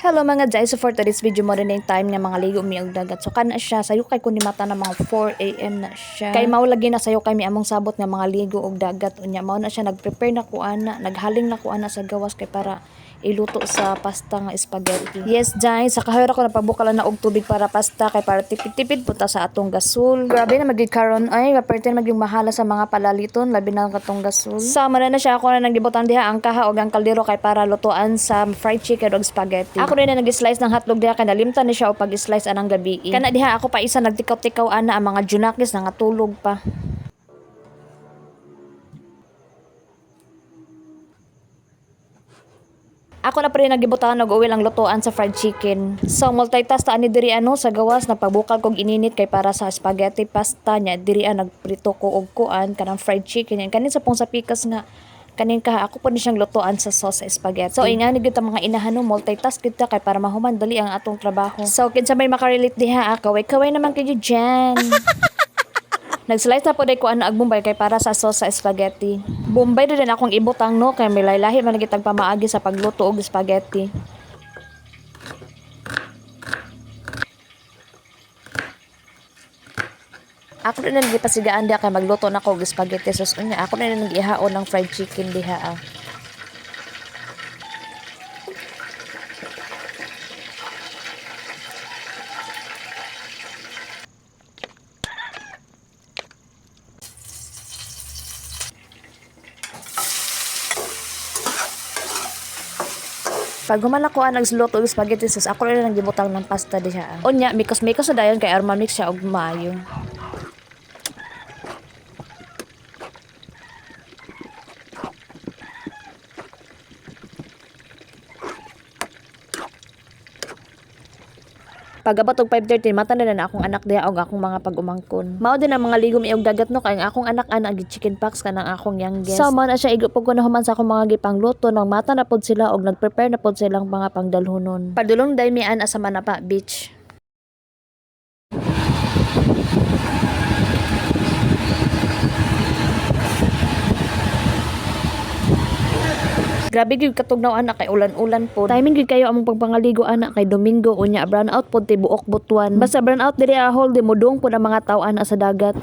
Hello mga Jai, so for today's video mo rin na yung time nga mga ligo mi og dagat. So kana siya, sayo kay kun ni mata na mga 4 AM na siya. Kay mao lagi na sayo kay mi among sabot nga mga ligo og dagat. Unya mao na siya nag-prepare na ko ana, naghaling na ko ana sa gawas kay para iluto sa pasta nga spaghetti. Yes Jai, sa kahira ko napabukalan na og tubig para pasta kay para tipid-tipid punta sa atong gasol. Grabe na magikaron ay kaperte maging mahala sa mga palaliton labi na katong gasol. Sama na siya ako na nang gibutan diha ang kaha og ang kaldero kay para lutuan sa fried chicken og spaghetti. Ako rin na nag-slice ng hotdog diha kay nalimtan ni siya o pag-slice anang gabi. Kana diha ako pa isa nagtikaw-tikaw ana ang mga junakis nga tulog pa. Ako na pa rin nagibutangan og uwi lang lutuan sa fried chicken. So multitask ta ani diri ano sa gawas nagpabukal kog ininit kay para sa spaghetti pasta nya diri nagprito ko og kuan kanang fried chicken yan kanin sa pong sa pikas nga kanin ka ako pa ni siyang lutuan sa sauce sa spaghetti. So ingani gyud ta mga inahan no multitask gyud ta kay para mahuman dali ang atong trabaho. So kinsa may makarelate diha kaway-kaway naman kayo dyan. Nag-slice na po day ko ag bombay kay para sa sauce sa spaghetti. Bombay din akong ibutang no kay may lahi man gitag pamaagi sa pagluto og spaghetti. Ako rin na nagipasigaan diha kay magluto na ko og spaghetti sauce unya. Ako rin na nagihaon ng fried chicken diha. Pag human ako nagluto og spaghetti sauce, ako rin ang gibutang ng pasta diha. Unya, mikos-mikos na dayon kay arma mix siya og maayo. Pagabot og 5:30 mata na akong anak diha og akong mga pag-umangkon. Mao din ang mga ligom iog dagat no kay ang akong anak ana gi chicken pox kanang akong youngest. So mao na siya igupog ko na human sa akong mga gipangluto nang mata na pod sila og nagprepare na pod silang mga pangdalhonon. Padulong daymian asa Manapa Beach. Grabe gyud katugnaw anak kay ulan-ulan po. Timing gyud kayo among pagpangaligo anak kay Domingo unya brown out pod tibuok butuan. Basta brown out diri ahol di mudong pod ang mga tawo ana sa dagat.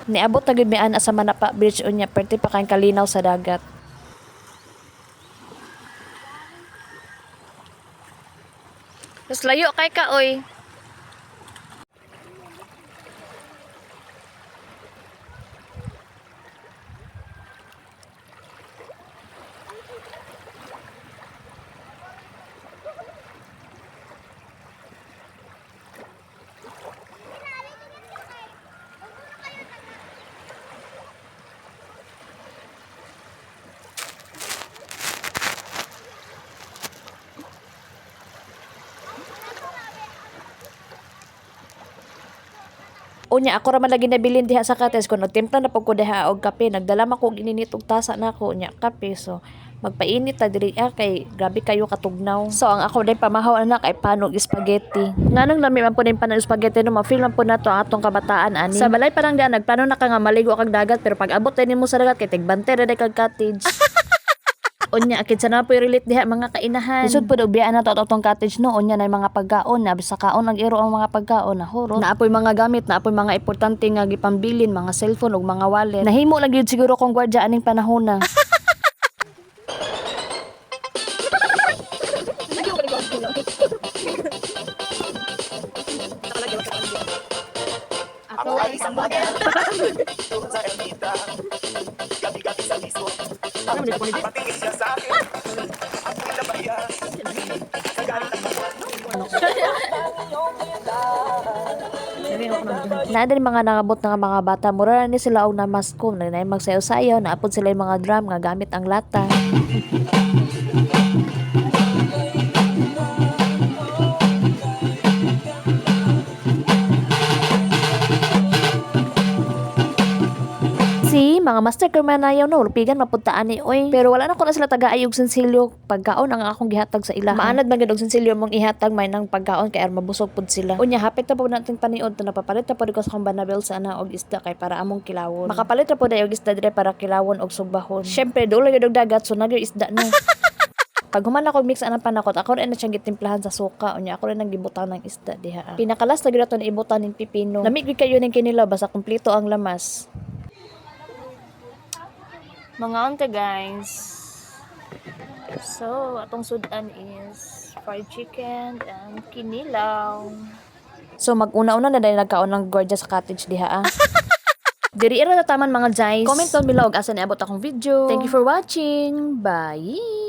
Niabot na gyud mi ana sa Manapa Beach unya perti pa kay kalinaw sa dagat. Mas layo kay ka oy. Unya ako ra man lagi nabilin diha sa cottage ko nagtimpla na pag ko diha og kape nagdala man ko og ininit og tasa nako nya kape so magpainit ta diri kay grabe kayo katugnaw. So ang ako day pamahaw anak kay panog spaghetti. Nganong lami man po ning panog spaghetti no ma-feel man po nato ang atong kabataan ani. Sa balay parang diyan nagplano na ka nga maligo kag dagat pero pag abot din mo sa dagat kay tigbante ra kag cottage. Unya akid sa na po relate diha mga kainahan. Isud pud og biya na to atong cottage no unya na mga pagkaon na sa kaon nag-iro ang mga pagkaon na hurot. Naapoy mga gamit, naapoy mga importante nga gipambilin, mga cellphone ug mga wallet. Nahimo lang gyud siguro kong gwardiya aning panahon na. Ako ay isang bagay. Sa ermita. Gabi-gabi sa piso. Patingin siya sa akin. Ako'y labayan. Sa galit ang Naadin mga nangabot nga mga bata, mura na ni sila og namasko, na magsayaw-sayaw, naapod sila yung mga drum nga gamit ang lata. mga mga master ko manayaw no, lupigan mapuntaan ni oy. Pero wala na ko na sila taga-ayog sensilyo. Pagkaon ang akong gihatag sa ila. Maanad man gid og sensilyo mong ihatag may nang pagkaon kay mabusog pud sila. Unya hapit na po natin paniod to napapalit na po ko sa akong banabel sa ana og isda kay para among kilawon. Makapalit na po dayo og isda dire para kilawon og sugbahon. Syempre dulo gyud og dagat so nagyo isda no. Pag human ako mix anang panakot, ako rin na siyang gitimplahan sa suka. Unya ako rin nang gibutan ng isda diha. Pinakalas na ginato na ibutan ng pipino. Lamig kayo ng kinilaw basta kumpleto ang lamas. Mga onte guys. So, atong sudan is fried chicken and kinilaw. So, mag-una-una na dahil nagkaon ng gorgeous cottage diha. Diri ira na taman mga guys. Comment down below asa niabot akong video. Thank you for watching. Bye!